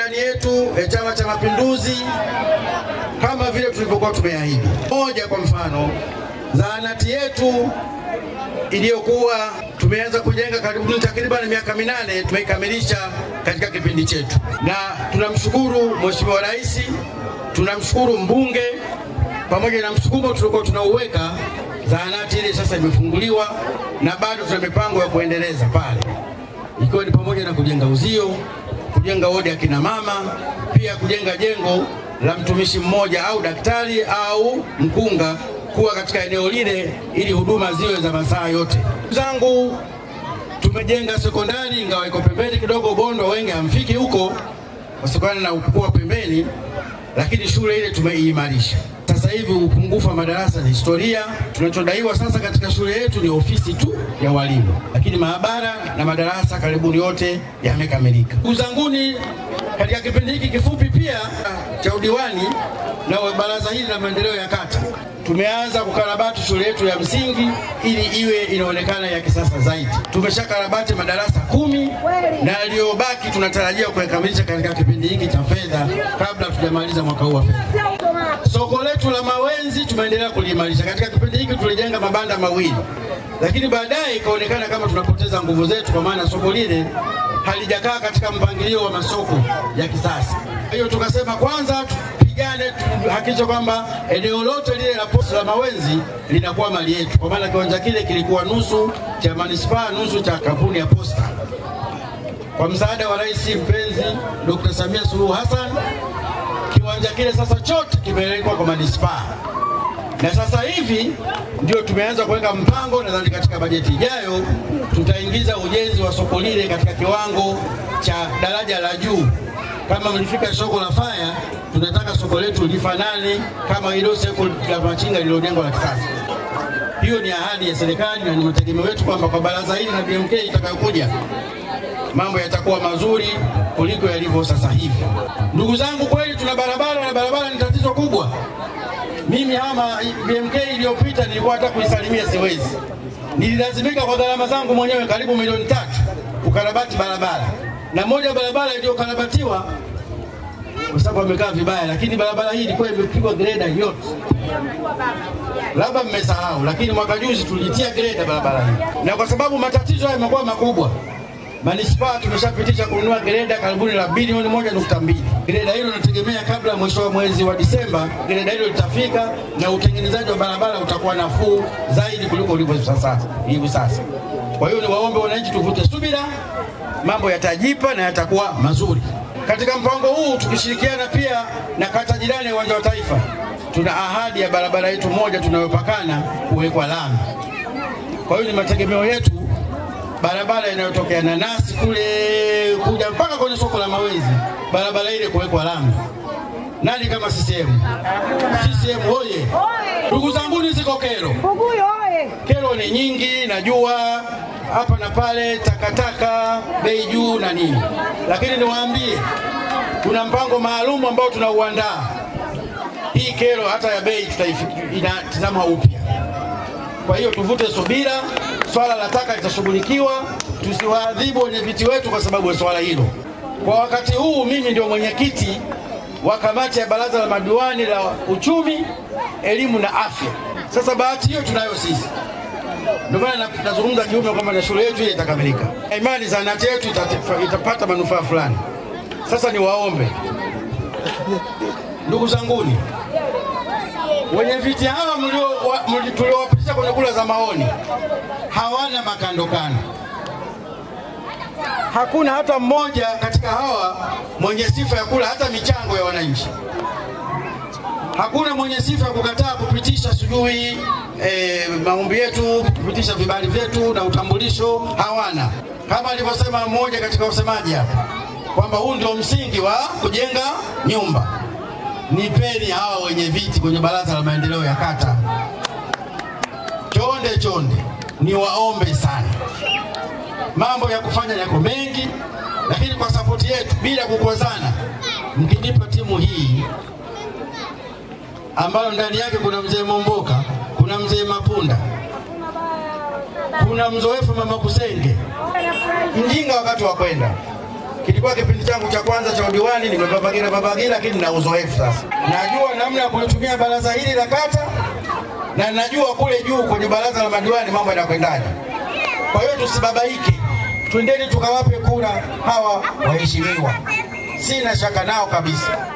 ilani yetu ya Chama cha Mapinduzi kama vile tulivyokuwa tumeahidi. Moja, kwa mfano, zahanati yetu iliyokuwa tumeanza kujenga karibu takriban miaka 8 tumeikamilisha katika kipindi chetu. Na tunamshukuru Mheshimiwa Rais, tunamshukuru mbunge, pamoja na msukumo tulikuwa tunauweka, zahanati ile sasa imefunguliwa na bado tuna mipango ya kuendeleza pale. Ikiwa ni pamoja na kujenga uzio, kujenga wodi ya kina mama, pia kujenga jengo la mtumishi mmoja au daktari au mkunga kuwa katika eneo lile ili huduma ziwe za masaa yote. Zangu, tumejenga sekondari ingawa iko pembeni kidogo, Bondo wengi hamfiki huko kutokana na ukubwa pembeni, lakini shule ile tumeimarisha. Sasa hivi upungufu wa madarasa ni historia. Tunachodaiwa sasa katika shule yetu ni ofisi tu ya walimu, lakini maabara na madarasa karibuni yote yamekamilika. Ndugu zanguni, katika kipindi hiki kifupi pia cha udiwani na baraza hili la maendeleo ya kata, tumeanza kukarabati shule yetu ya msingi ili iwe inaonekana ya kisasa zaidi. Tumeshakarabati madarasa 10 na yaliyobaki tunatarajia kuyakamilisha katika kipindi hiki cha fedha kabla tujamaliza mwaka huu wa fedha. Soko letu la Mawenzi tumeendelea kuliimarisha. Katika kipindi hiki tulijenga mabanda 2, lakini baadaye ikaonekana kama tunapoteza nguvu zetu, kwa maana soko lile halijakaa katika mpangilio wa masoko ya kisasa. Hiyo tukasema kwanza tupigane, tuhakikishe kwamba eneo lote lile la posta la Mawenzi linakuwa mali yetu, kwa maana kiwanja kile kilikuwa nusu cha manispaa, nusu cha kampuni ya posta. Kwa msaada wa Rais mpenzi Dr. Samia Suluhu Hassan, kiwanja kile sasa chote kimelekwa kwa manispaa. Na sasa hivi ndio tumeanza kuweka mpango, nadhani katika bajeti ijayo tutaingiza ujenzi wa soko lile katika kiwango cha daraja la juu. Kama mlifika soko la Faya, tunataka soko letu lifanane kama hilo soko la Machinga lililojengwa la kisasa. Hiyo ni ahadi ya serikali na ni mategemeo yetu kwamba kwa baraza hili na BMK itakayokuja mambo yatakuwa mazuri kuliko yalivyo sasa hivi. Ndugu zangu, kweli tuna barabara na barabara ni tatizo kubwa. Mimi hama BMK iliyopita nilikuwa hata kuisalimia siwezi. Nililazimika kwa gharama zangu mwenyewe karibu milioni 3 kukarabati barabara. Na moja barabara iliyokarabatiwa kwa sababu amekaa vibaya, lakini barabara hii ilikuwa imepigwa greda yote. Labda mmesahau, lakini mwaka juzi tulitia greda barabara hii. Na kwa sababu matatizo haya yamekuwa makubwa, manispaa tumeshapitisha kununua greda karibuni la bilioni 1.2. Greda hilo nategemea kabla mwisho wa mwezi wa Disemba greda hilo litafika na utengenezaji wa barabara utakuwa nafuu zaidi kuliko ulivyo hivi sasa. Kwa hiyo ni waombe wananchi tuvute subira, mambo yatajipa na yatakuwa mazuri. Katika mpango huu tukishirikiana pia na kata jirani ya Uwanja wa Taifa, tuna ahadi ya barabara yetu moja tunayopakana kuwekwa lami. Kwa hiyo ni mategemeo yetu barabara inayotokea Nanasi kule kuja mpaka kwenye soko la Mawenzi, barabara ile kuwekwa lami. Nani kama CCM? CCM hoye! Ndugu zangu, ziko kero. Kero ni nyingi, najua hapa na pale, takataka, bei juu na nini. Lakini niwaambie, kuna mpango maalum ambao tunauandaa. Hii kero hata ya bei inatazama upya. Kwa hiyo tuvute subira, swala la taka litashughulikiwa, tusiwaadhibu wenye viti wetu kwa sababu ya swala hilo. Kwa wakati huu mimi ndio mwenyekiti wa kamati ya baraza la madiwani la uchumi, elimu na afya. Sasa bahati hiyo tunayo sisi. Ndio maana nazungumza kiume kwamba na shule yetu ile itakamilika. Imani zahanati yetu itapata manufaa fulani. Sasa ni waombe ndugu zanguni, wenye viti hawa tuliowapitisha kwenye kula za maoni hawana makando kando. Hakuna hata mmoja katika hawa mwenye sifa ya kula hata michango ya wananchi. Hakuna mwenye sifa ya kukataa kupitisha sijui maombi yetu, kupitisha vibali vyetu na utambulisho. Hawana. Kama alivyosema mmoja katika wasemaji hapa kwamba huu ndio msingi wa kujenga nyumba. Nipeni hawa wenye viti kwenye baraza la maendeleo ya kata chonde, ni waombe sana. Mambo ya kufanya yako mengi, lakini kwa sapoti yetu bila kukozana, mkinipa timu hii ambayo ndani yake kuna mzee Momboka, kuna mzee Mapunda, kuna mzoefu mama Kusenge, mjinga wakati wa kwenda, kilikuwa kipindi changu cha kwanza cha udiwani, nimebabagira lakini na uzoefu sasa. Najua namna ya kulitumia baraza hili la kata na najua kule juu kwenye baraza la madiwani mambo yanakwendaje. Kwa hiyo tusibabaike. Twendeni tukawape kura hawa waheshimiwa. Sina shaka nao kabisa.